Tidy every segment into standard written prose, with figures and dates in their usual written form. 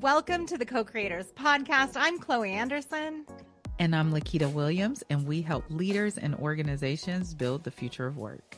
Welcome to the Co-Creators Podcast. I'm Chloe Anderson. And I'm Lakita Williams, and we help leaders and organizations build the future of work.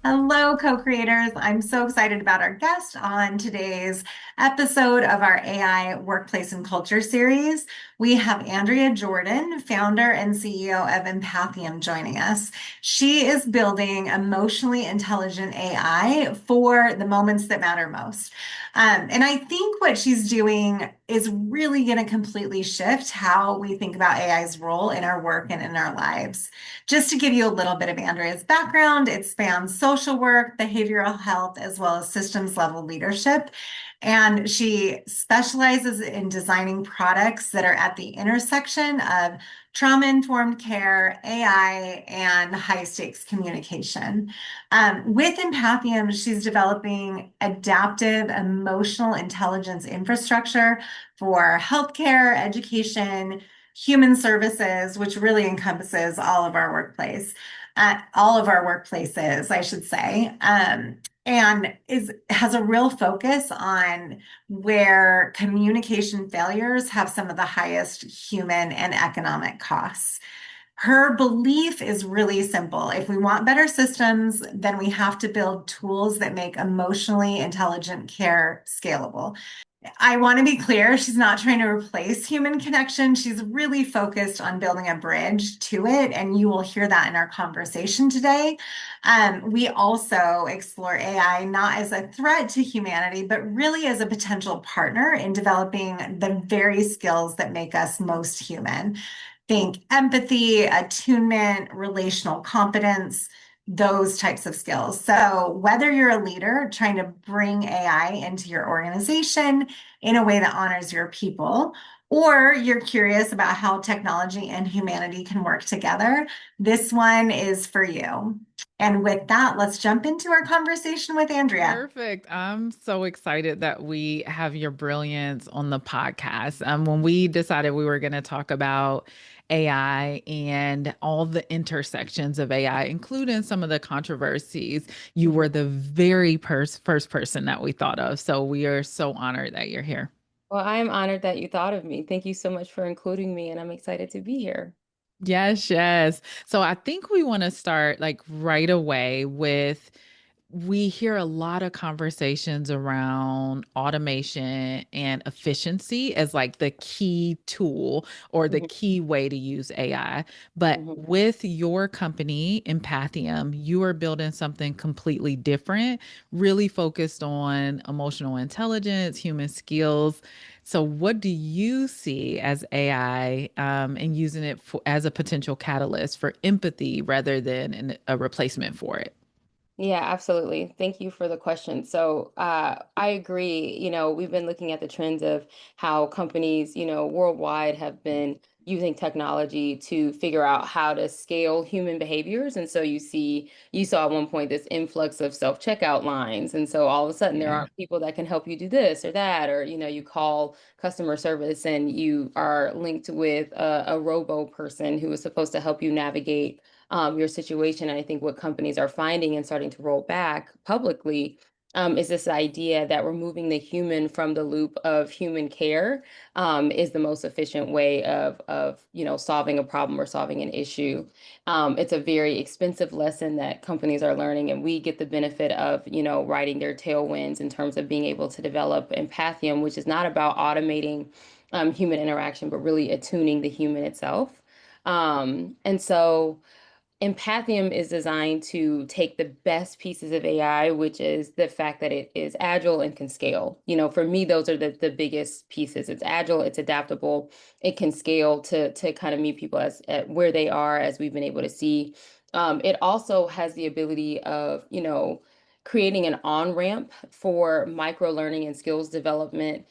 Hello, co-creators. I'm so excited about our guest on today's episode of our AI Workplace and Culture series. We have Andrea Jordan, founder and CEO of Empathium, joining us. She is building emotionally intelligent AI for the moments that matter most. And I think what she's doing is really going to completely shift how we think about AI's role in our work and in our lives. Just to give you a little bit of Andrea's background, it spans social work, behavioral health, as well as systems level leadership. And she specializes in designing products that are at the intersection of trauma-informed care, AI, and high-stakes communication. With Empathium, she's developing adaptive emotional intelligence infrastructure for healthcare, education, human services, which really encompasses all of our workplaces, I should say, and has a real focus on where communication failures have some of the highest human and economic costs. Her belief is really simple. If we want better systems, then we have to build tools that make emotionally intelligent care scalable. I want to be clear, she's not trying to replace human connection. She's really focused on building a bridge to it, and you will hear that in our conversation today. We also explore AI not as a threat to humanity, but really as a potential partner in developing the very skills that make us most human. Think empathy, attunement, relational competence, those types of skills. So whether you're a leader trying to bring AI into your organization in a way that honors your people, or you're curious about how technology and humanity can work together, this one is for you. And with that, let's jump into our conversation with Andrea. Perfect. I'm so excited that we have your brilliance on the podcast. When we decided we were going to talk about AI and all the intersections of AI, including some of the controversies, you were the very first person that we thought of. So we are so honored that you're here. Well, I am honored that you thought of me. Thank you so much for including me, and I'm excited to be here. Yes, yes. So I think we want to start like right away with we hear a lot of conversations around automation and efficiency as like the key tool or the Mhm, key way to use AI. But mhm. with your company, Empathium, you are building something completely different, really focused on emotional intelligence, human skills. So, what do you see as AI and using it as a potential catalyst for empathy rather than a replacement for it? Yeah, absolutely. Thank you for the question. So, I agree. We've been looking at the trends of how companies, worldwide have been using technology to figure out how to scale human behaviors. And so you saw at one point this influx of self-checkout lines. And so all of a sudden there Yeah. aren't people that can help you do this or that, or, you call customer service and you are linked with a robo person who is supposed to help you navigate your situation. And I think what companies are finding and starting to roll back publicly is this idea that removing the human from the loop of human care is the most efficient way of solving a problem or solving an issue. It's a very expensive lesson that companies are learning, and we get the benefit of riding their tailwinds in terms of being able to develop Empathium, which is not about automating human interaction, but really attuning the human itself. And so Empathium is designed to take the best pieces of AI, which is the fact that it is agile and can scale. For me, those are the biggest pieces. It's agile, it's adaptable, it can scale to kind of meet people as at where they are, as we've been able to see. It also has the ability of, creating an on-ramp for micro learning and skills development,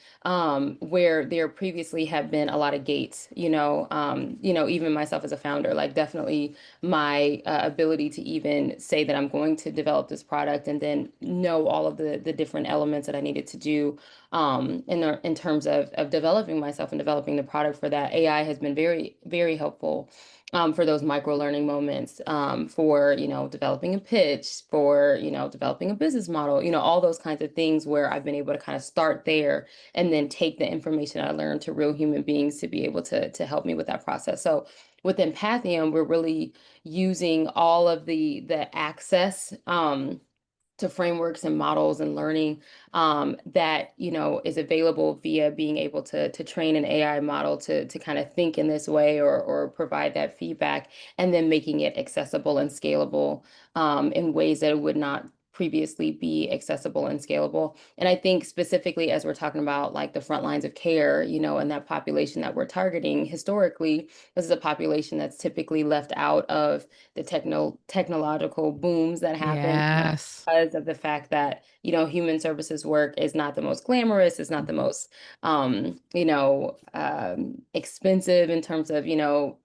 where there previously have been a lot of gates, even myself as a founder, like definitely my ability to even say that I'm going to develop this product and then know all of the different elements that I needed to do in terms of developing myself and developing the product for that. AI has been very, very helpful for those micro learning moments, for, developing a pitch, for, developing a business model, all those kinds of things where I've been able to kind of start there and then take the information I learned to real human beings to be able to help me with that process. So with Empathium, we're really using all of the access, to frameworks and models and learning, that is available via being able to train an AI model to kind of think in this way, or provide that feedback, and then making it accessible and scalable, in ways that it would not previously be accessible and scalable. And I think specifically as we're talking about like the front lines of care, and that population that we're targeting historically, this is a population that's typically left out of the technological booms that happen Yes. because of the fact that, human services work is not the most glamorous, it's not the most, expensive in terms of,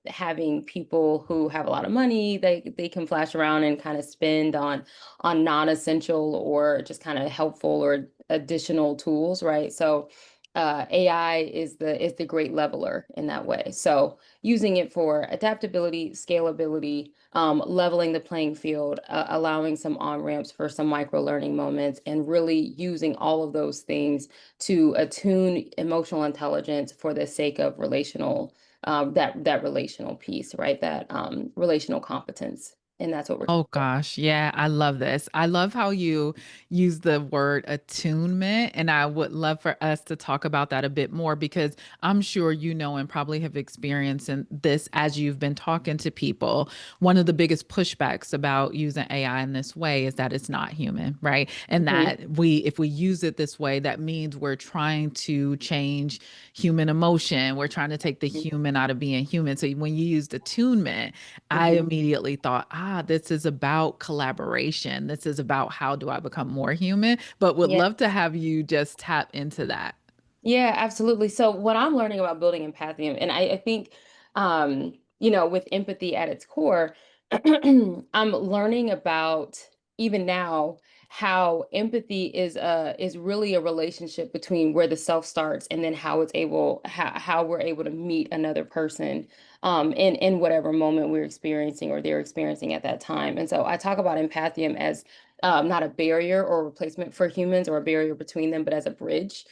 having people who have a lot of money, they can flash around and kind of spend on non-essential or just kind of helpful or additional tools, right? So AI is the great leveler in that way. So using it for adaptability, scalability, leveling the playing field, allowing some on-ramps for some micro learning moments, and really using all of those things to attune emotional intelligence for the sake of relational, that relational piece, right? That relational competence. And that's what we're Oh talking about. gosh, yeah, I love this. I love how you use the word attunement, and I would love for us to talk about that a bit more because I'm sure you know and probably have experienced in this as you've been talking to people. One of the biggest pushbacks about using AI in this way is that it's not human, right? And Mhm, that if we use it this way, that means we're trying to change human emotion. We're trying to take the mhm, human out of being human. So when you used attunement, I mhm. immediately thought, this is about collaboration. This is about how do I become more human, but would Yeah. love to have you just tap into that. Yeah, absolutely. So what I'm learning about building empathy, and I think, with empathy at its core, I'm learning about, even now, how empathy is really a relationship between where the self starts and then how we're able to meet another person, in whatever moment we're experiencing or they're experiencing at that time. And so I talk about empathium as, not a barrier or replacement for humans or a barrier between them, but as a bridge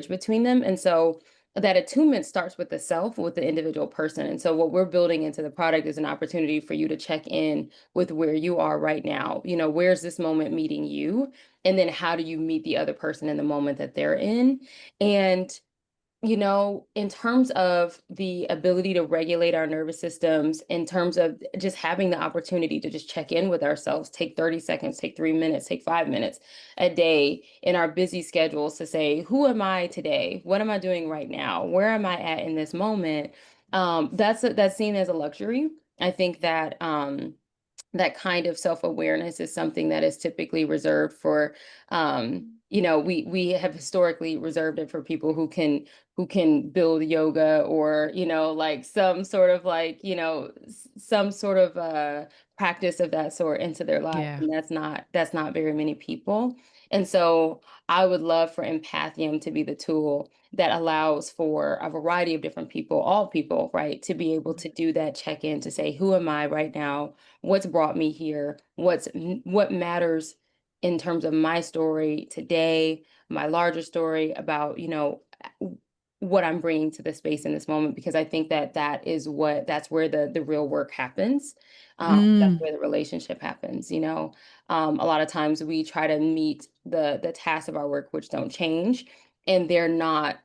between them. And so that attunement starts with the self, with the individual person. And so what we're building into the product is an opportunity for you to check in with where you are right now. Where's this moment meeting you? And then how do you meet the other person in the moment that they're in? And in terms of the ability to regulate our nervous systems, in terms of just having the opportunity to just check in with ourselves, take 30 seconds, take 3 minutes, take 5 minutes a day in our busy schedules to say, who am I today? What am I doing right now? Where am I at in this moment? That's seen as a luxury. I think that kind of self-awareness is something that is typically reserved for, we have historically reserved it for people who can build yoga, or like some sort of like some sort of practice of that sort into their life, Yeah. and that's not very many people. And so I would love for Empathium to be the tool that allows for a variety of different people, all people, right, to be able to do that check-in, to say, who am I right now? What's brought me here? What matters in terms of my story today, my larger story about, what I'm bringing to the space in this moment, because I think that's where the real work happens. That's Mm. where the relationship happens. A lot of times we try to meet the tasks of our work, which don't change, and they're not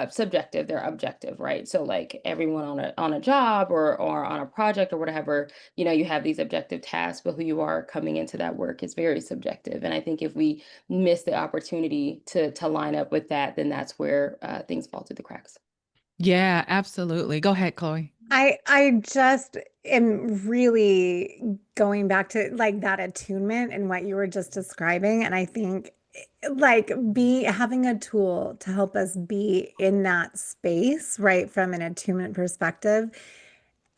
subjective, they're objective, right? So like everyone on a job or on a project or whatever, you have these objective tasks, but who you are coming into that work is very subjective. And I think if we miss the opportunity to line up with that, then that's where things fall through the cracks. Yeah, absolutely. Go ahead, Chloe. I just am really going back to like that attunement and what you were just describing. And I think like be having a tool to help us be in that space, right, from an attunement perspective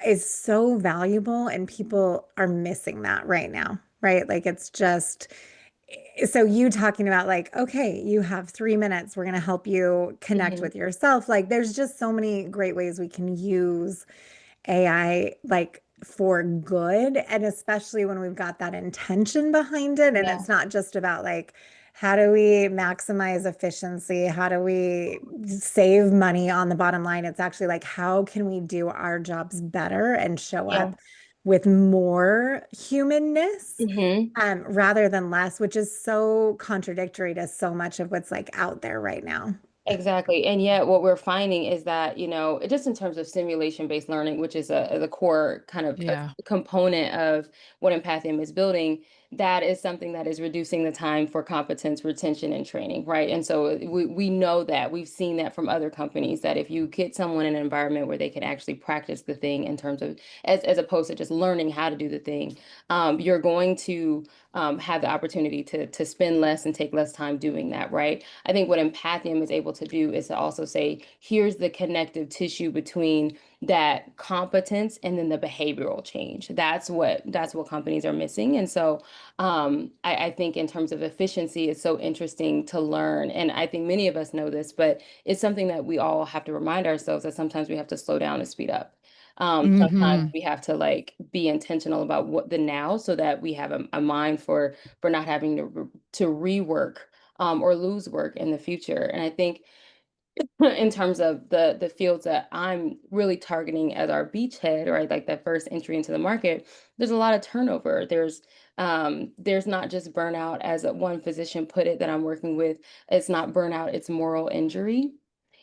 is so valuable, and people are missing that right now, right? Like it's just so you talking about like, okay, you have 3 minutes, we're going to help you connect Hmm. with yourself. Like there's just so many great ways we can use AI, like for good. And especially when we've got that intention behind it. And Yeah. it's not just about like, how do we maximize efficiency? How do we save money on the bottom line? It's actually like, how can we do our jobs better and show Yeah. up with more humanness, Hmm. rather than less, which is so contradictory to so much of what's like out there right now. Exactly. And yet what we're finding is that, just in terms of simulation-based learning, which is the core kind of a Yeah. component of what Empathium is building, that is something that is reducing the time for competence, retention, and training, right? And so we know that we've seen that from other companies that if you get someone in an environment where they can actually practice the thing in terms of as opposed to just learning how to do the thing, you're going to have the opportunity to spend less and take less time doing that, right? I think what Empathium is able to do is to also say, here's the connective tissue between that competence and then the behavioral change. That's what companies are missing. And so I think in terms of efficiency, it's so interesting to learn. And I think many of us know this, but it's something that we all have to remind ourselves that sometimes we have to slow down and speed up. Sometimes Hmm. we have to like be intentional about what the now so that we have a mind for not having to rework or lose work in the future. And I think in terms of the fields that I'm really targeting as our beachhead, right, like that first entry into the market, there's a lot of turnover. There's not just burnout, as one physician put it that I'm working with. It's not burnout, it's moral injury.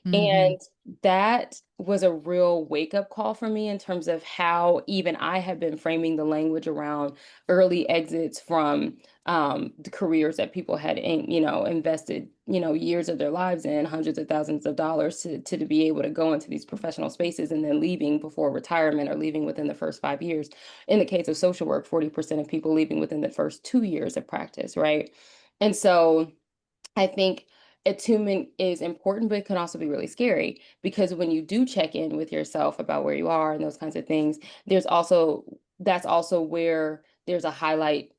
Hmm. And that was a real wake-up call for me in terms of how even I have been framing the language around early exits from the careers that people had invested, years of their lives in, hundreds of thousands of dollars to be able to go into these professional spaces and then leaving before retirement or leaving within the first 5 years. In the case of social work, 40% of people leaving within the first 2 years of practice, right? And so I think attunement is important, but it can also be really scary because when you do check in with yourself about where you are and those kinds of things, that's also where there's a highlight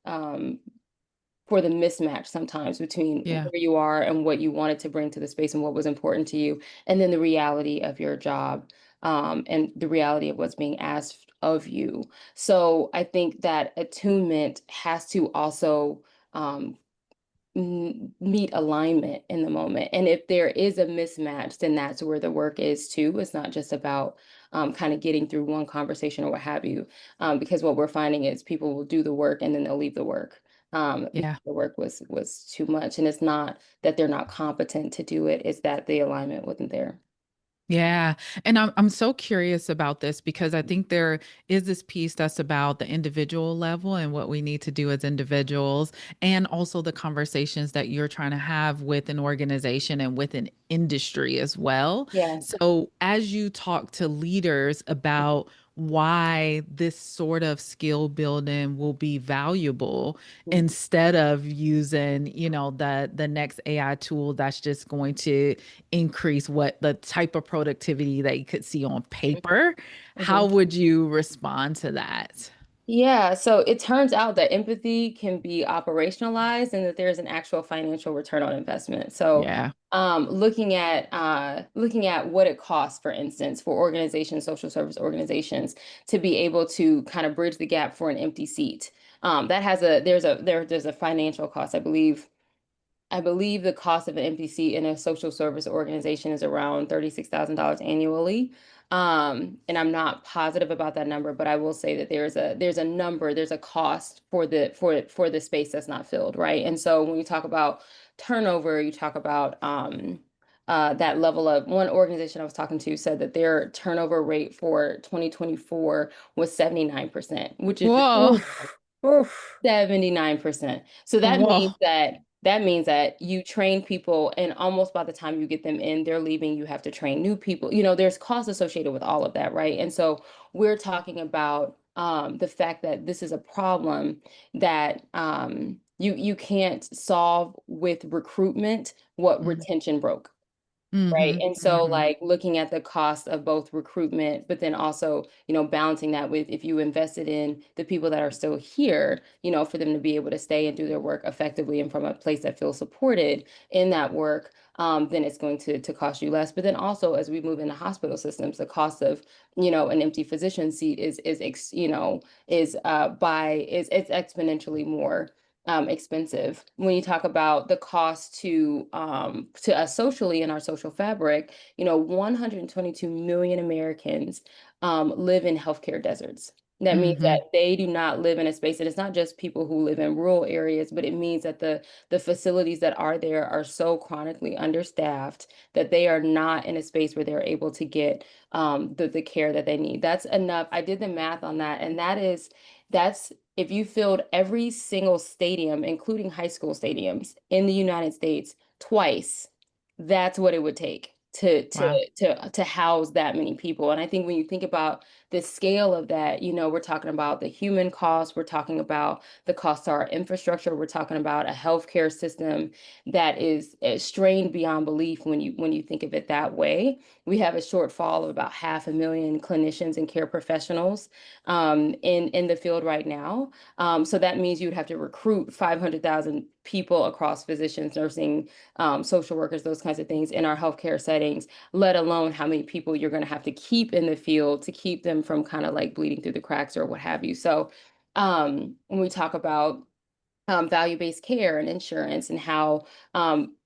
for the mismatch sometimes between Yeah. where you are and what you wanted to bring to the space and what was important to you, and then the reality of your job, and the reality of what's being asked of you. So I think that attunement has to also um, meet alignment in the moment. And if there is a mismatch, then that's where the work is too. It's not just about kind of getting through one conversation or what have you. Because what we're finding is people will do the work and then they'll leave the work. Because Yeah. the work was too much. And it's not that they're not competent to do it, it's that the alignment wasn't there. Yeah. And I'm so curious about this because I think there is this piece that's about the individual level and what we need to do as individuals, and also the conversations that you're trying to have with an organization and with an industry as well. Yeah. So, as you talk to leaders about why this sort of skill building will be valuable Mhm. instead of using, the next AI tool that's just going to increase what the type of productivity that you could see on paper. How Mhm. would you respond to that? Yeah, so it turns out that empathy can be operationalized and that there's an actual financial return on investment. So, Yeah. looking at what it costs, for instance, for organizations, social service organizations, to be able to kind of bridge the gap for an empty seat. That has a there's a financial cost, I believe. I believe the cost of an MPC in a social service organization is around $36,000 annually. And I'm not positive about that number, but I will say that there's a cost for the space that's not filled, right? And so when you talk about turnover, you talk about that level of one organization I was talking to said that their turnover rate for 2024 was 79%, which is Whoa. Oof, oof. 79%. So Whoa. that means that you train people and almost by the time you get them in, they're leaving, you have to train new people. There's costs associated with all of that, right? And so we're talking about the fact that this is a problem that you can't solve with recruitment what Mhm. retention broke. Right. Hmm. And so Hmm. like looking at the cost of both recruitment, but then also, balancing that with if you invested in the people that are still here, for them to be able to stay and do their work effectively and from a place that feels supported in that work, then it's going to cost you less. But then also as we move into hospital systems, the cost of, an empty physician seat is it's exponentially more expensive. When you talk about the cost to us socially in our social fabric, 122 million Americans live in healthcare deserts. That means Hmm. that they do not live in a space, and it's not just people who live in rural areas, but it means that the facilities that are there are so chronically understaffed that they are not in a space where they're able to get the care that they need. That's enough. I did the math on that, and that's if you filled every single stadium, including high school stadiums in the United States twice, that's what it would take Wow. to house that many people. And I think when you think about the scale of that, we're talking about the human cost, we're talking about the cost to our infrastructure, we're talking about a healthcare system that is strained beyond belief when you think of it that way. We have a shortfall of about 500,000 clinicians and care professionals in the field right now. So that means you would have to recruit 500,000 people across physicians, nursing, social workers, those kinds of things in our healthcare settings, let alone how many people you're going to have to keep in the field to keep them from kind of like bleeding through the cracks or what have you. So when we talk about value-based care and insurance and how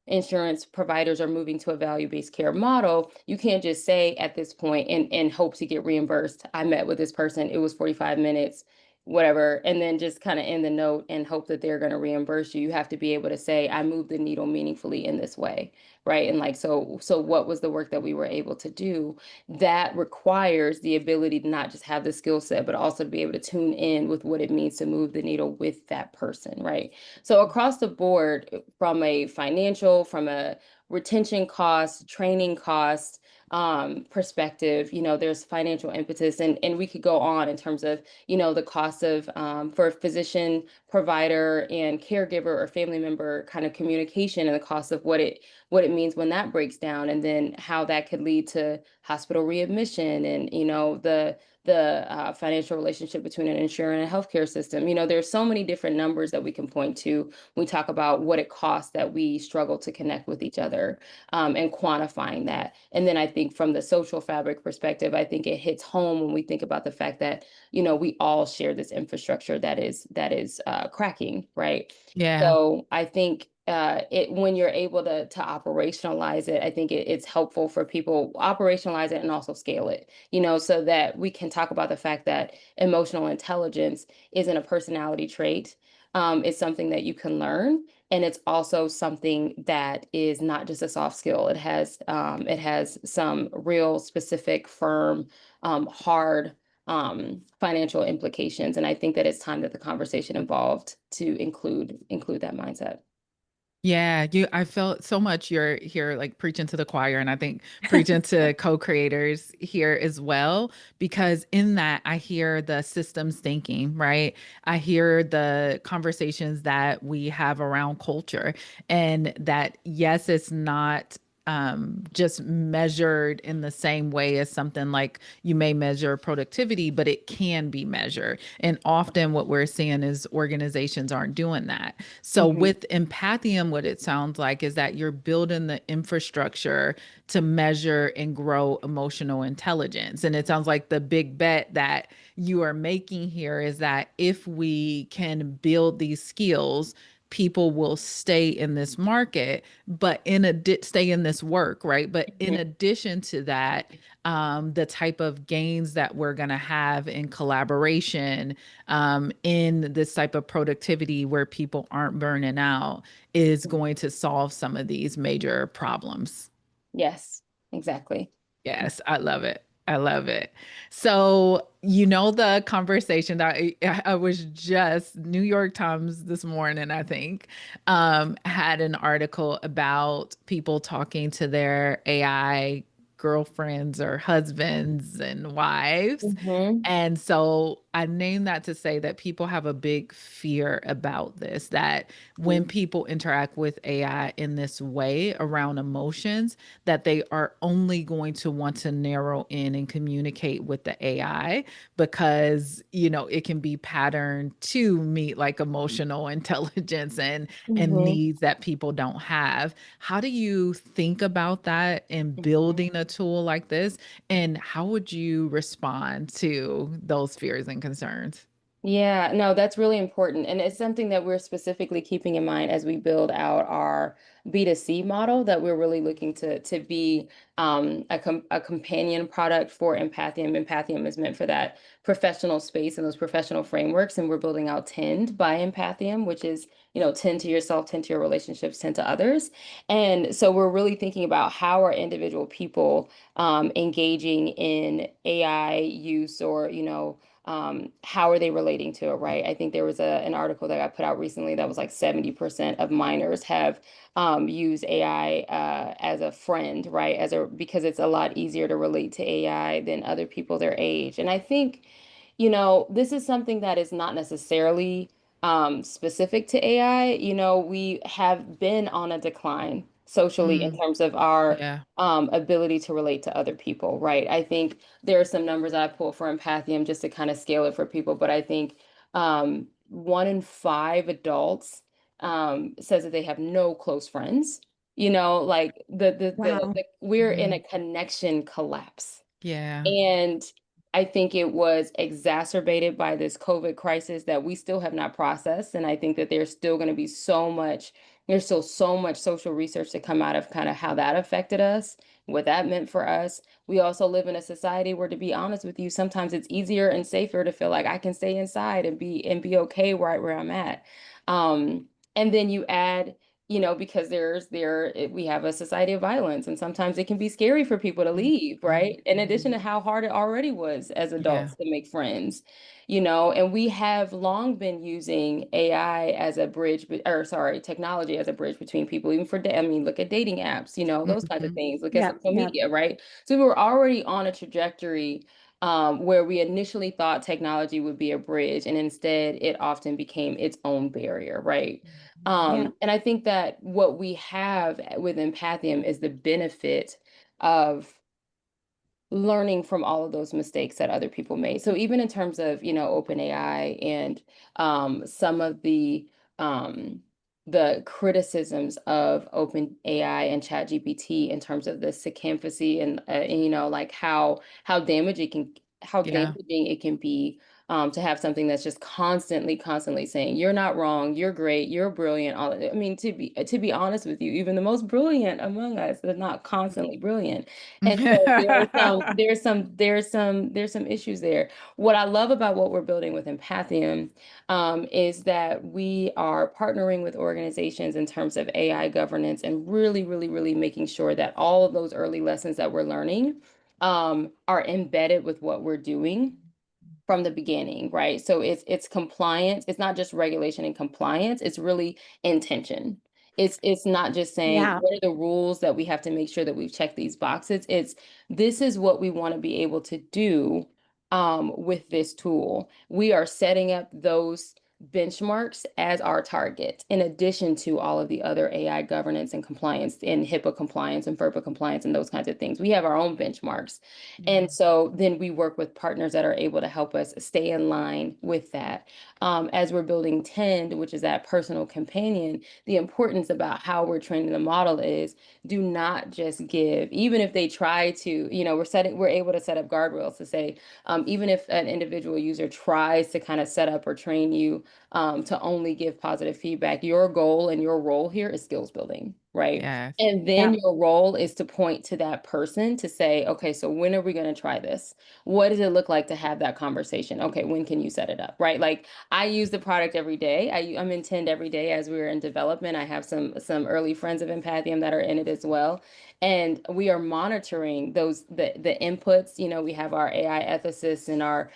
insurance providers are moving to a value-based care model, you can't just say at this point and hope to get reimbursed. I met with this person, it was 45 minutes, whatever, and then just kind of end the note and hope that they're going to reimburse you. You have to be able to say, I moved the needle meaningfully in this way, right? And like, so what was the work that we were able to do? That requires the ability to not just have the skill set, but also to be able to tune in with what it means to move the needle with that person, right? So across the board, from a financial, from a retention cost, training cost, perspective, there's financial impetus, and we could go on in terms of, the cost of for a physician, provider, and caregiver or family member kind of communication, and the cost of what it means when that breaks down, and then how that could lead to hospital readmission, and the financial relationship between an insurer and a healthcare system. There's so many different numbers that we can point to when we talk about what it costs that we struggle to connect with each other, and quantifying that. And then I think from the social fabric perspective, I think it hits home when we think about the fact that, we all share this infrastructure that is cracking, right? Yeah. So I think it when you're able to operationalize it, I think it's helpful for people operationalize it and also scale it, so that we can talk about the fact that emotional intelligence isn't a personality trait. It's something that you can learn, and it's also something that is not just a soft skill. It has some real specific, firm, hard financial implications. And I think that it's time that the conversation evolved to include that mindset. Yeah, I felt so much you're here like preaching to the choir, and I think preaching to co-creators here as well, because in that I hear the systems thinking, right? I hear the conversations that we have around culture, and that yes, it's not just measured in the same way as something like you may measure productivity, but it can be measured. And often what we're seeing is organizations aren't doing that. So Mhm. with Empathium, what it sounds like is that you're building the infrastructure to measure and grow emotional intelligence. And it sounds like the big bet that you are making here is that if we can build these skills, people will stay in this market, but stay in this work, right? But in Mhm. addition to that, the type of gains that we're going to have in collaboration, in this type of productivity where people aren't burning out, is going to solve some of these major problems. Yes, exactly. Yes, I love it. I love it. So, the conversation that I was just New York Times this morning, I think, had an article about people talking to their AI girlfriends or husbands and wives. Mhm. And so I name that to say that people have a big fear about this, that when people interact with AI in this way around emotions, that they are only going to want to narrow in and communicate with the AI because, it can be patterned to meet like emotional intelligence and Mm-hmm. needs that people don't have. How do you think about that in building a tool like this? And how would you respond to those fears and concerns? Yeah, no, that's really important. And it's something that we're specifically keeping in mind as we build out our B2C model, that we're really looking to be a companion product for Empathium. Empathium is meant for that professional space and those professional frameworks. And we're building out Tend by Empathium, which is, tend to yourself, tend to your relationships, tend to others. And so we're really thinking about how are individual people engaging in AI use, or, how are they relating to it, right? I think there was an article that got put out recently that was like 70% of minors have used AI as a friend, right? Because it's a lot easier to relate to AI than other people their age. And I think, this is something that is not necessarily specific to AI. We have been on a decline socially in Mm, terms of our yeah. ability to relate to other people, right? I think there are some numbers I pulled for Empathium just to kind of scale it for people, but I think 1 in 5 adults says that they have no close friends. Like Wow. we're in a Mhm. connection collapse. Yeah. And I think it was exacerbated by this COVID crisis that we still have not processed. And I think that there's still so much social research to come out of kind of how that affected us, what that meant for us. We also live in a society where, to be honest with you, sometimes it's easier and safer to feel like I can stay inside and be okay right where I'm at. Um, and then you add, because we have a society of violence, and sometimes it can be scary for people to leave, Mhm. right? In addition to how hard it already was as Yeah. adults to make friends, and we have long been using AI as a bridge, or sorry, technology as a bridge between people, even I mean, look at dating apps, those kinds of Mhm. things, look at Yep, social yep. media, right? So we were already on a trajectory where we initially thought technology would be a bridge, and instead it often became its own barrier, right? Yeah. And I think that what we have with Empathium is the benefit of learning from all of those mistakes that other people made. So even in terms of, OpenAI and some of the criticisms of OpenAI and ChatGPT in terms of the sycophancy and like how Yeah. damaging it can be, to have something that's just constantly saying you're not wrong, you're great, you're brilliant. I mean, to be honest with you, even the most brilliant among us is not constantly brilliant. And so there's some issues there. What I love about what we're building with Empathium is that we are partnering with organizations in terms of AI governance, and really, really, really making sure that all of those early lessons that we're learning are embedded with what we're doing from the beginning, right? So it's compliance. It's not just regulation and compliance. It's really intention. It's not just saying Yeah. what are the rules that we have to make sure that we've checked these boxes. It's this is what we want to be able to do with this tool. We are setting up those benchmarks as our target, in addition to all of the other AI governance and compliance and HIPAA compliance and FERPA compliance and those kinds of things. We have our own benchmarks. And so then we work with partners that are able to help us stay in line with that. As we're building Tend, which is that personal companion, the importance about how we're training the model is do not just give, even if they try to, we're able to set up guardrails to say, even if an individual user tries to kind of set up or train you to only give positive feedback, your goal and your role here is skills building, right? Yes. And then Yeah. your role is to point to that person to say, okay, so when are we going to try this? What does it look like to have that conversation? Okay, when can you set it up, right? Like I use the product every day. I'm in Tend every day as we're in development. I have some early friends of Empathium that are in it as well. And we are monitoring the inputs. We have our AI ethicists and our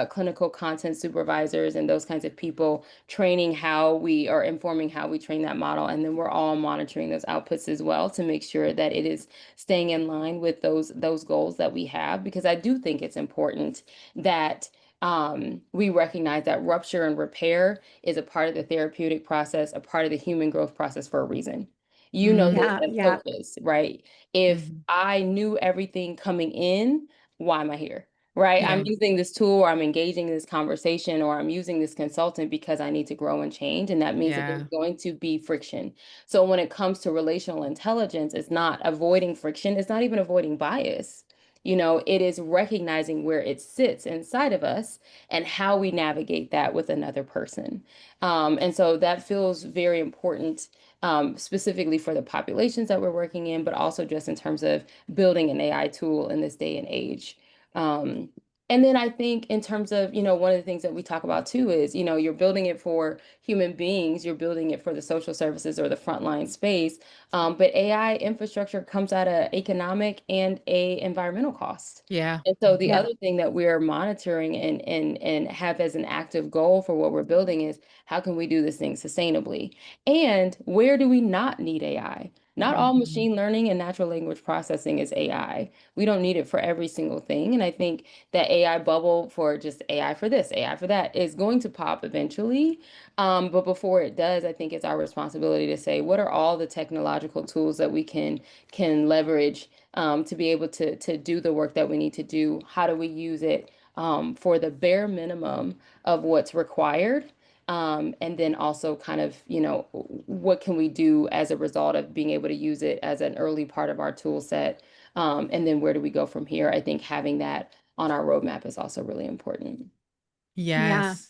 clinical content supervisors and those kinds of people training how we are informing how we train that model. And then we're all monitoring those outputs as well to make sure that it is staying in line with those goals that we have. Because I do think it's important that we recognize that rupture and repair is a part of the therapeutic process, a part of the human growth process for a reason. You know this Mm-hmm. Yeah, as yeah. coaches, right? If Mm-hmm. I knew everything coming in, why am I here? Right? I'm Yeah. using this tool, or I'm engaging in this conversation, or I'm using this consultant because I need to grow and change. And that means that there's Yeah. going to be friction. So when it comes to relational intelligence, it's not avoiding friction, it's not even avoiding bias. It is recognizing where it sits inside of us and how we navigate that with another person. And so that feels very important, specifically for the populations that we're working in, but also just in terms of building an AI tool in this day and age. Um, and then I think in terms of, one of the things that we talk about too is, you're building it for human beings, you're building it for the social services or the frontline space. But AI infrastructure comes at an economic and a environmental cost. Yeah. And so the Yeah. other thing that we're monitoring and have as an active goal for what we're building is how can we do this thing sustainably? And where do we not need AI? Not all Mm-hmm. machine learning and natural language processing is AI. We don't need it for every single thing. And I think that AI bubble for just AI for this, AI for that is going to pop eventually. But before it does, I think it's our responsibility to say, what are all the technological tools that we can leverage to be able to do the work that we need to do? How do we use it for the bare minimum of what's required? And then also kind of, what can we do as a result of being able to use it as an early part of our tool set? And then where do we go from here? I think having that on our roadmap is also really important. Yeah. Yes.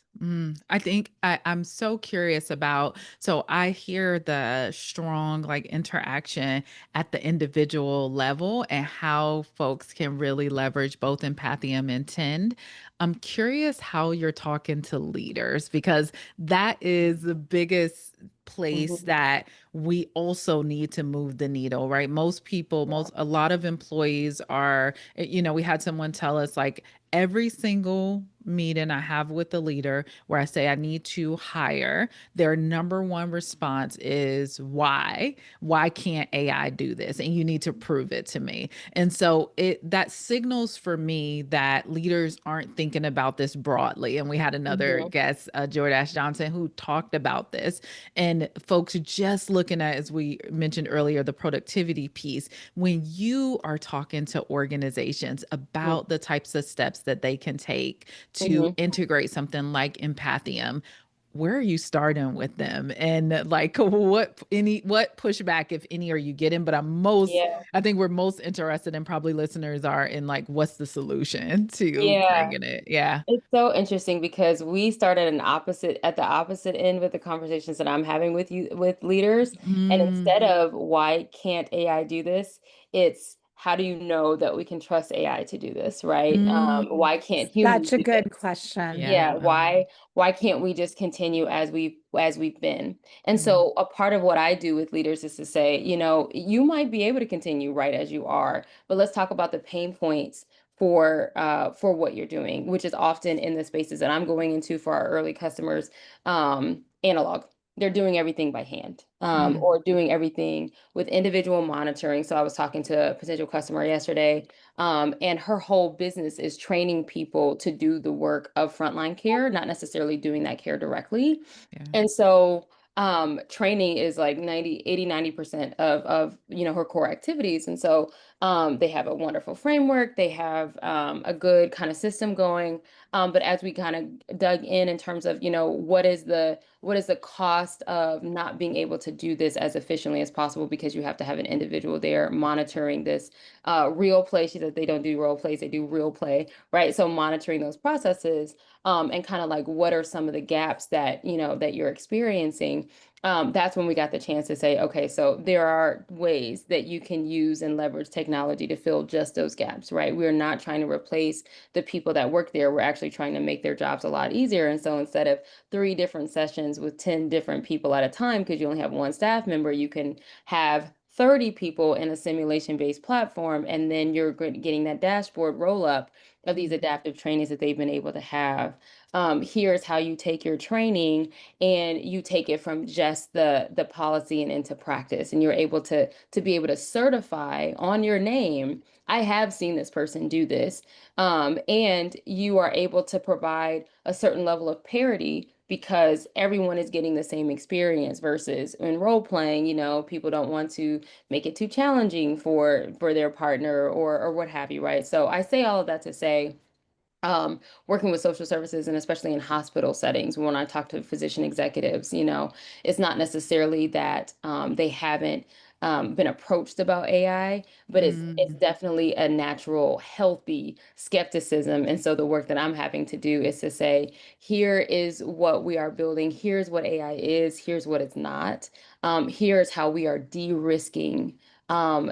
I think I'm so curious about, so I hear the strong like interaction at the individual level and how folks can really leverage both Empathium and Tend. I'm curious how you're talking to leaders because that is the biggest place Mhm. that we also need to move the needle, right? Most people, a lot of employees are, we had someone tell us like every single meeting I have with the leader where I say I need to hire, their number one response is why? Why can't AI do this? And you need to prove it to me. And so that signals for me that leaders aren't thinking about this broadly. And we had another Mhm. guest, Jordash Johnson, who talked about this. And folks just looking at, as we mentioned earlier, the productivity piece. When you are talking to organizations about the types of steps that they can take to Mhm. integrate something like Empathium, where are you starting with them? And like what pushback, if any, are you getting? But Yeah. I think we're most interested in, probably listeners are, in like what's the solution to Yeah. bringing it? Yeah. It's so interesting because we started at the opposite end with the conversations that I'm having with you with leaders. And Mm, instead of why can't AI do this, it's how do you know that we can trust AI to do this, right? mm, Why can't humans Such a do this? good question. yeah. Yeah, why can't we just continue as we've been? And Mm, so a part of what I do with leaders is to say, you might be able to continue right as you are, but let's talk about the pain points for what you're doing, which is often in the spaces that I'm going into for our early customers, analog. They're doing everything by hand, mm, or doing everything with individual monitoring. So I was talking to a potential customer yesterday, and her whole business is training people to do the work of frontline care, not necessarily doing that care directly. yeah. And so training is like 90% of her core activities. And so they have a wonderful framework, they have a good kind of system going. But as we kind of dug in terms of, what is the cost of not being able to do this as efficiently as possible, because you have to have an individual there monitoring this real play. She said they don't do role plays, they do real play, right? So monitoring those processes, and kind of like what are some of the gaps that you're experiencing. That's when we got the chance to say, okay, so there are ways that you can use and leverage technology to fill just those gaps, right? We're not trying to replace the people that work there. We're actually trying to make their jobs a lot easier. And so instead of 3 different sessions with 10 different people at a time, because you only have one staff member, you can have 30 people in a simulation-based platform, and then you're getting that dashboard roll up of these adaptive trainings that they've been able to have. Here's how you take your training and you take it from just the policy and into practice, and you're able to be able to certify on your name, I have seen this person do this. And you are able to provide a certain level of parity because everyone is getting the same experience versus in role playing, people don't want to make it too challenging for their partner or what have you, right? So I say all of that to say, working with social services and especially in hospital settings, when I talk to physician executives, it's not necessarily that they haven't been approached about AI, but it's Mm. definitely a natural, healthy skepticism. And so the work that I'm having to do is to say, here is what we are building, here's what AI is, here's what it's not, here's how we are de-risking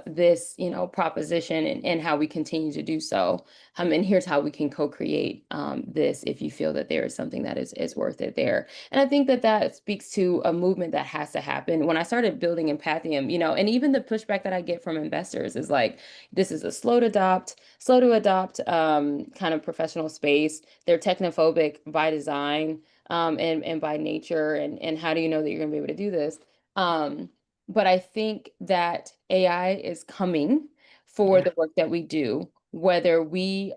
this, proposition and how we continue to do so. And here's how we can co-create this if you feel that there is something that is worth it there. And I think that that speaks to a movement that has to happen. When I started building Empathium, and even the pushback that I get from investors is like, this is a slow to adopt kind of professional space. They're technophobic by design and by nature. And how do you know that you're going to be able to do this? Um, but I think that AI is coming for Yeah. the work that we do, whether we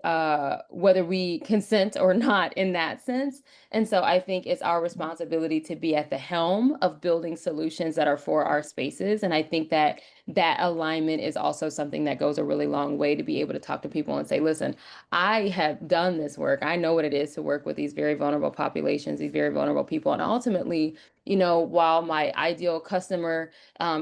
consent or not in that sense. And so I think it's our responsibility to be at the helm of building solutions that are for our spaces. And I think that that alignment is also something that goes a really long way to be able to talk to people and say, listen, I have done this work. I know what it is to work with these very vulnerable populations, these very vulnerable people. And ultimately, while my ideal customer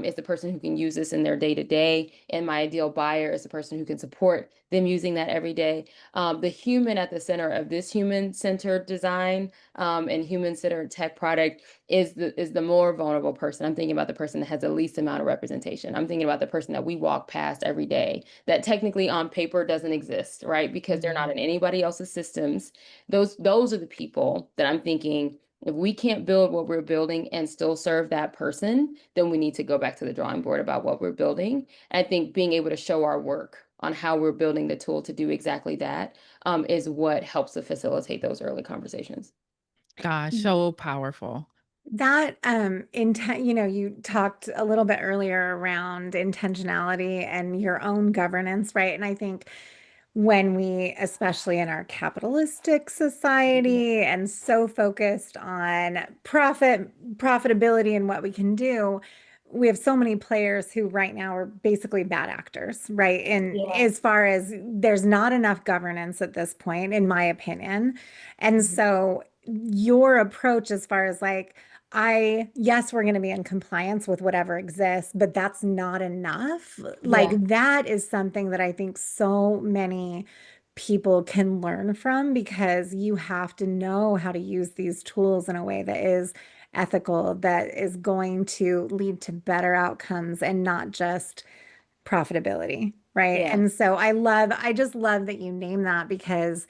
is the person who can use this in their day to day, and my ideal buyer is the person who can support them using that every day. The human at the center of this human-centered design and human-centered tech product is the more vulnerable person. I'm thinking about the person that has the least amount of representation. I'm thinking about the person that we walk past every day that technically on paper doesn't exist, right? Because they're not in anybody else's systems. Those are the people that I'm thinking, if we can't build what we're building and still serve that person, then we need to go back to the drawing board about what we're building. And I think being able to show our work on how we're building the tool to do exactly that is what helps to facilitate those early conversations. Gosh, so powerful. That intent, you talked a little bit earlier around intentionality and your own governance, right? And I think when we, especially in our capitalistic society and so focused on profitability and what we can do, we have so many players who right now are basically bad actors, right? And Yeah. as far as there's not enough governance at this point, in my opinion. And Mhm. so your approach as far as like, yes, we're going to be in compliance with whatever exists, but that's not enough. Like Yeah. that is something that I think so many people can learn from because you have to know how to use these tools in a way that is ethical, that is going to lead to better outcomes and not just profitability, right? Yeah. And so I just love that you name that because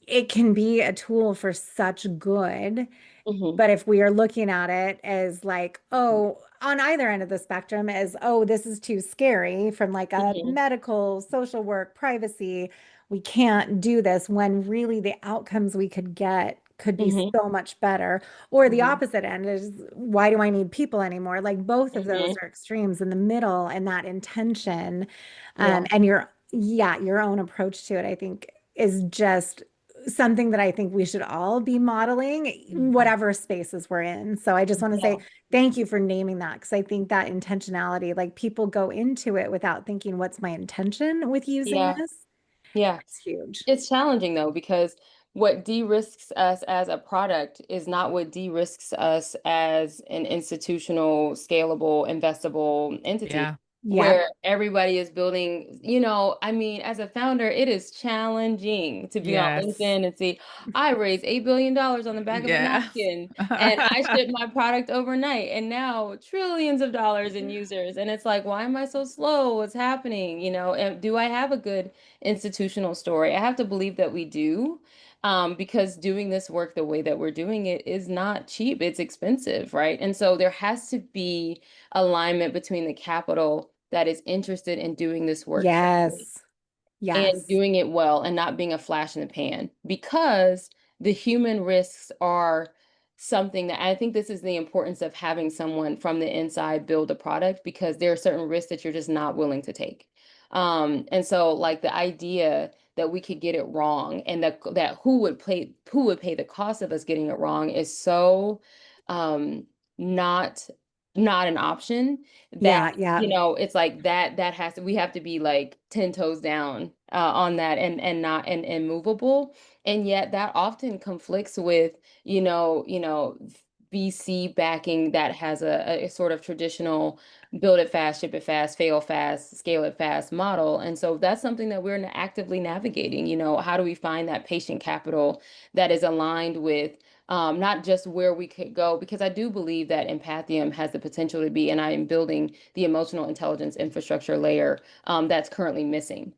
it can be a tool for such good. Hmm. But if we are looking at it as like, oh, on either end of the spectrum, as, oh, this is too scary from like a Hmm. medical, social work, privacy, we can't do this when really the outcomes we could get could be Hmm. so much better. Or the Hmm. opposite end is, why do I need people anymore? Like both of those Hmm. are extremes in the middle, and that intention, Yeah. and your own approach to it, I think is just something that I think we should all be modeling, Mhm. whatever spaces we're in. So I just want to Yeah. say thank you for naming that because I think that intentionality, like people go into it without thinking, what's my intention with using Yeah. this? Yeah. It's huge. It's challenging though, because what de-risks us as a product is not what de-risks us as an institutional, scalable, investable entity Yeah. Yep. where everybody is building, I mean, as a founder, it is challenging to be on Yes. LinkedIn and see, I raised $8 billion on the back of a Yeah. napkin and I shipped my product overnight and now trillions of dollars in users. And it's like, why am I so slow? What's happening? And do I have a good institutional story? I have to believe that we do, because doing this work the way that we're doing it is not cheap. It's expensive, right? And so there has to be alignment between the capital that is interested in doing this work Yes. and Yes. doing it well and not being a flash in the pan, because the human risks are something that I think this is the importance of having someone from the inside build a product, because there are certain risks that you're just not willing to take. And so like the idea that we could get it wrong, and that who would pay the cost of us getting it wrong is so um not not an option, that Yeah. Yeah. it's like that has to, we have to be like 10 toes down on that, and not and movable. And yet that often conflicts with, VC backing that has a sort of traditional build it fast, ship it fast, fail fast, scale it fast model. And so that's something that we're actively navigating. How do we find that patient capital that is aligned with not just where we could go, because I do believe that Empathium has the potential to be, and I am building the emotional intelligence infrastructure layer that's currently missing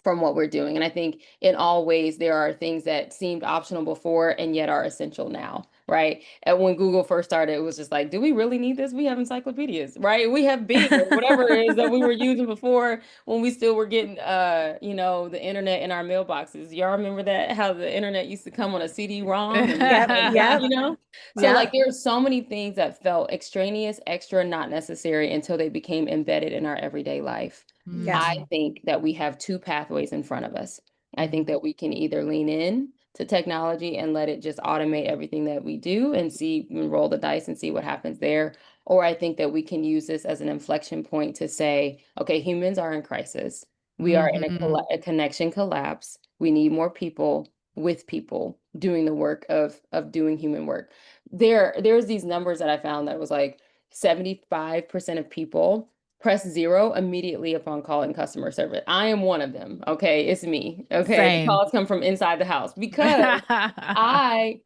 from what we're doing. And I think in all ways, there are things that seemed optional before and yet are essential now, right? And when Google first started, it was just like, do we really need this? We have encyclopedias, right? We have Bing or whatever it is that we were using before, when we still were getting, the internet in our mailboxes. Y'all remember that? How the internet used to come on a CD-ROM and Yep. Yep. So like Yep. there are so many things that felt extraneous, extra, not necessary until they became embedded in our everyday life. Yep. I Mm, think that we have two pathways in front of us. I think mm, that we can either lean in to technology and let it just automate everything that we do and see and roll the dice and see what happens there. Or I think that we can use this as an inflection point to say, okay, humans are in crisis. We are in mhm. a connection collapse. We need more people with people doing the work of doing human work. There's these numbers that I found that was like 75% of people press zero immediately upon calling customer service. I am one of them. Okay. It's me. Okay. The Same. calls come from inside the house, because I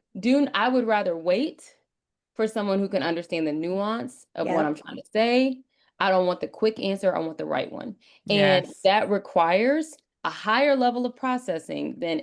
would rather wait for someone who can understand the nuance of what Yep. I'm trying to say. I don't want the quick answer. I want the right one. And Yes. that requires a higher level of processing than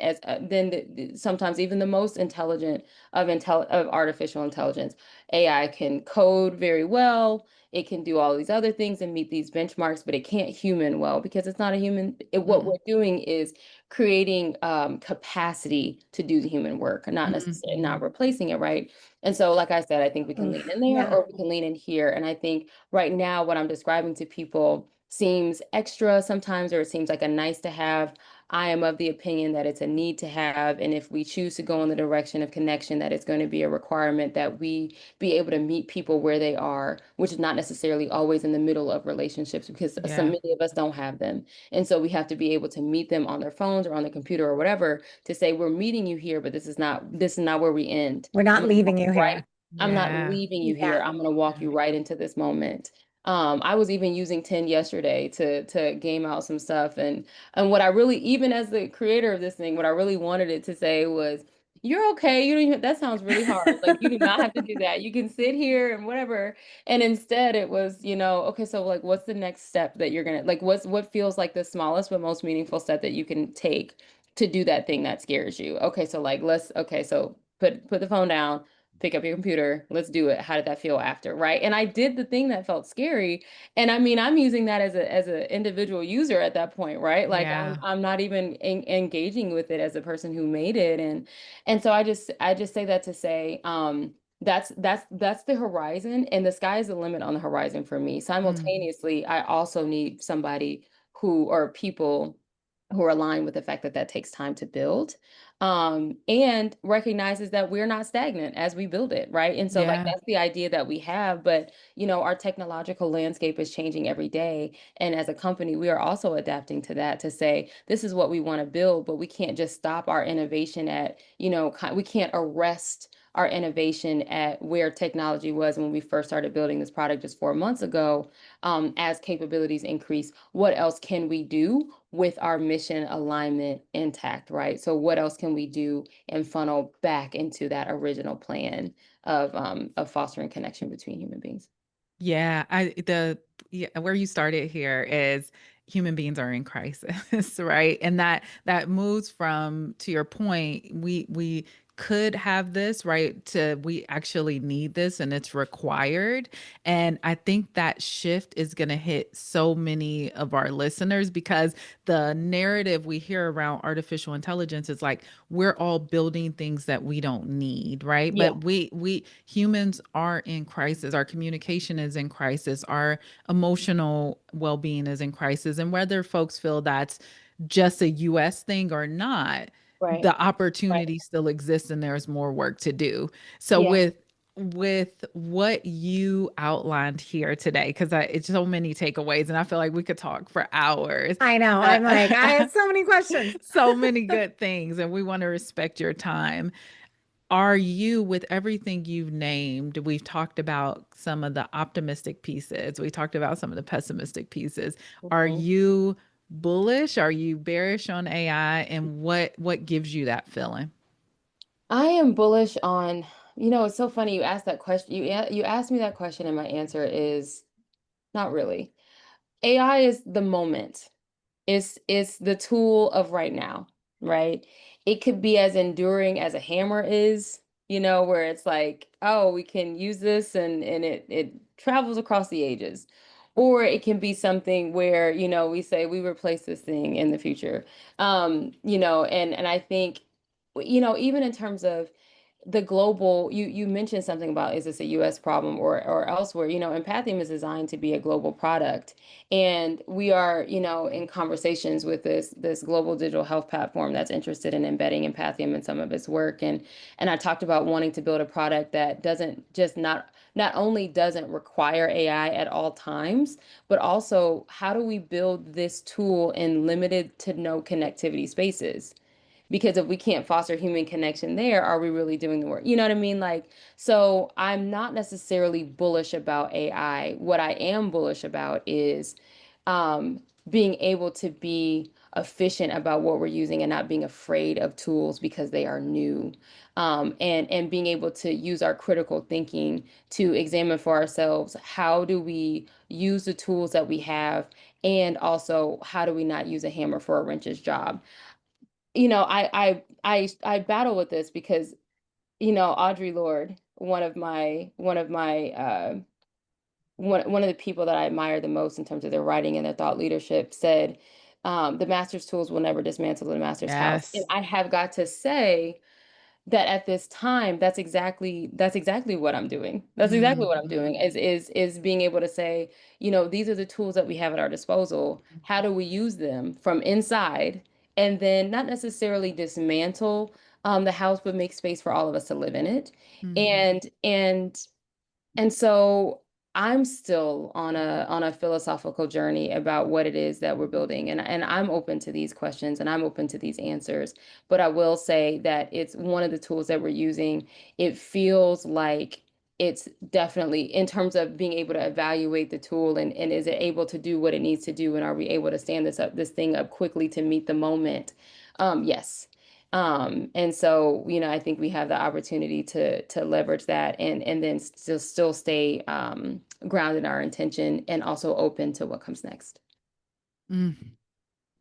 sometimes even the most intelligent of artificial intelligence. AI can code very well. It can do all these other things and meet these benchmarks, but it can't human well, because it's not a human. What we're Mm, doing is creating capacity to do the human work, not necessarily not mhm. replacing it, right? And so, like I said, I think we can lean Oof. in there Yeah. or we can lean in here. And I think right now, what I'm describing to people seems extra sometimes, or it seems like a nice to have. I am of the opinion that it's a need to have. And if we choose to go in the direction of connection, that it's going to be a requirement that we be able to meet people where they are, which is not necessarily always in the middle of relationships, because so Yeah. many of us don't have them. And so we have to be able to meet them on their phones or on the computer or whatever, to say, we're meeting you here, but this is not where we end. We're I'm not gonna leaving walk you you right. here. I'm not Yeah. leaving you here. Yeah. I'm gonna walk Yeah. you right into this moment. I was even using 10 yesterday to game out some stuff. And what I really, even as the creator of this thing, what I really wanted it to say was, you're okay. You don't even, that sounds really hard. Like, you do not have to do that. You can sit here and whatever. And instead it was, okay, so like what's the next step that you're gonna, like, what feels like the smallest but most meaningful step that you can take to do that thing that scares you? Okay, so like okay, so put the phone down, pick up your computer, let's do it. How did that feel after, right? And I did the thing that felt scary. And I mean, I'm using that as an individual user at that point, right? Like Yeah. I'm not even engaging with it as a person who made it. And so I just say that to say, that's the horizon, and the sky is the limit on the horizon for me. Mm, Simultaneously, I also need somebody who, or people who are aligned with the fact that that takes time to build, and recognizes that we're not stagnant as we build it, right? And so like yeah. that's the idea that we have, but our technological landscape is changing every day, and as a company we are also adapting to that, to say this is what we want to build, but we can't just stop our innovation at, we can't arrest our innovation at where technology was when we first started building this product just 4 months ago. As capabilities increase, what else can we do with our mission alignment intact, right? So what else can we do and funnel back into that original plan of fostering connection between human beings? Yeah, where you started here is human beings are in crisis, right? And that moves from, to your point, we could have this, right? To we actually need this and it's required. And I think that shift is going to hit so many of our listeners because the narrative we hear around artificial intelligence is like we're all building things that we don't need, right? Yeah. But we humans are in crisis. Our communication is in crisis. Our emotional well-being is in crisis. And whether folks feel that's just a US thing or not, Right. the opportunity still exists and there's more work to do. So Yeah. with what you outlined here today, because it's so many takeaways and I feel like we could talk for hours. I know. I'm like, I have so many questions. So many good things, and we want to respect your time. Are you, with everything you've named, we've talked about some of the optimistic pieces, we talked about some of the pessimistic pieces. Are Mhm. you bullish? Are you bearish on AI? And what gives you that feeling? I am bullish on, it's so funny you asked that question. You asked me that question, and my answer is not really. AI is the moment. It's the tool of right now, right? It could be as enduring as a hammer is, where it's like, oh, we can use this and it travels across the ages. Or it can be something where, we say we replace this thing in the future. And I think, even in terms of the global, you mentioned something about, is this a US problem or elsewhere? Empathium is designed to be a global product. And we are, in conversations with this global digital health platform that's interested in embedding Empathium in some of its work. And I talked about wanting to build a product that doesn't just not only doesn't require AI at all times, but also how do we build this tool in limited to no connectivity spaces? Because if we can't foster human connection there, are we really doing the work? You know what I mean? Like, so I'm not necessarily bullish about AI. What I am bullish about is um, being able to be efficient about what we're using and not being afraid of tools because they are new. And being able to use our critical thinking to examine for ourselves, how do we use the tools that we have, and also how do we not use a hammer for a wrench's job? I battle with this because, Audre Lorde, one of the people that I admire the most in terms of their writing and their thought leadership said, the master's tools will never dismantle the master's house. And Yes. I have got to say that at this time, that's exactly what I'm doing. That's exactly what I'm doing Mhm. is being able to say, these are the tools that we have at our disposal. How do we use them from inside? And then not necessarily dismantle the house, but make space for all of us to live in it. Mhm. And so I'm still on a philosophical journey about what it is that we're building. And I'm open to these questions and I'm open to these answers. But I will say that it's one of the tools that we're using. It feels like it's definitely in terms of being able to evaluate the tool and is it able to do what it needs to do, and are we able to stand this thing up quickly to meet the moment? Yes. And so, I think we have the opportunity to leverage that and then still stay grounded in our intention and also open to what comes next. Mm.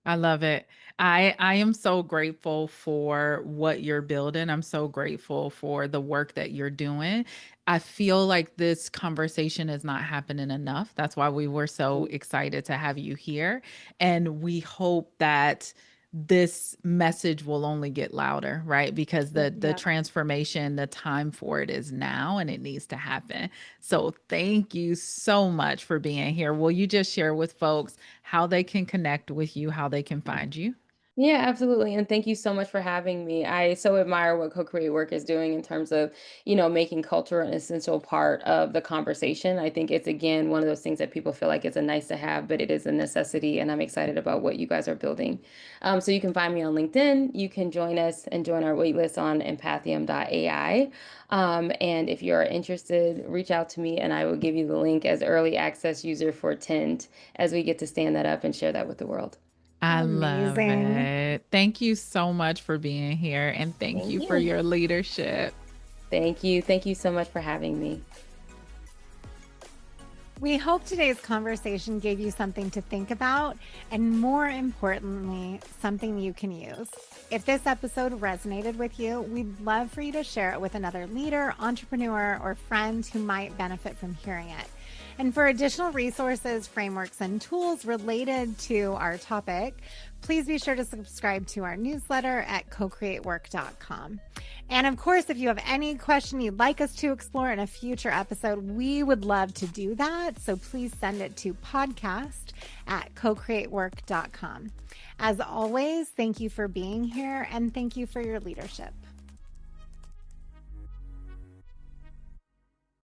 I love it. I am so grateful for what you're building. I'm so grateful for the work that you're doing. I feel like this conversation is not happening enough. That's why we were so excited to have you here. And we hope that this message will only get louder, right? Because the Yeah. transformation, the time for it is now and it needs to happen. So thank you so much for being here. Will you just share with folks how they can connect with you, how they can find you? Yeah, absolutely. And thank you so much for having me. I so admire what Co-Create Work is doing in terms of, making culture an essential part of the conversation. I think it's, again, one of those things that people feel like it's a nice to have, but it is a necessity. And I'm excited about what you guys are building. So you can find me on LinkedIn. You can join us and join our waitlist on empathium.ai. And if you're interested, reach out to me and I will give you the link as early access user for Tint as we get to stand that up and share that with the world. I love Amazing. it. Thank you so much for being here and thank Thank you for you. your leadership. Thank you. Thank you so much for having me. We hope today's conversation gave you something to think about and, more importantly, something you can use. If this episode resonated with you, we'd love for you to share it with another leader, entrepreneur, or friend who might benefit from hearing it. And for additional resources, frameworks, and tools related to our topic, please be sure to subscribe to our newsletter at cocreatework.com. And of course, if you have any question you'd like us to explore in a future episode, we would love to do that. So please send it to podcast@cocreatework.com. As always, thank you for being here and thank you for your leadership.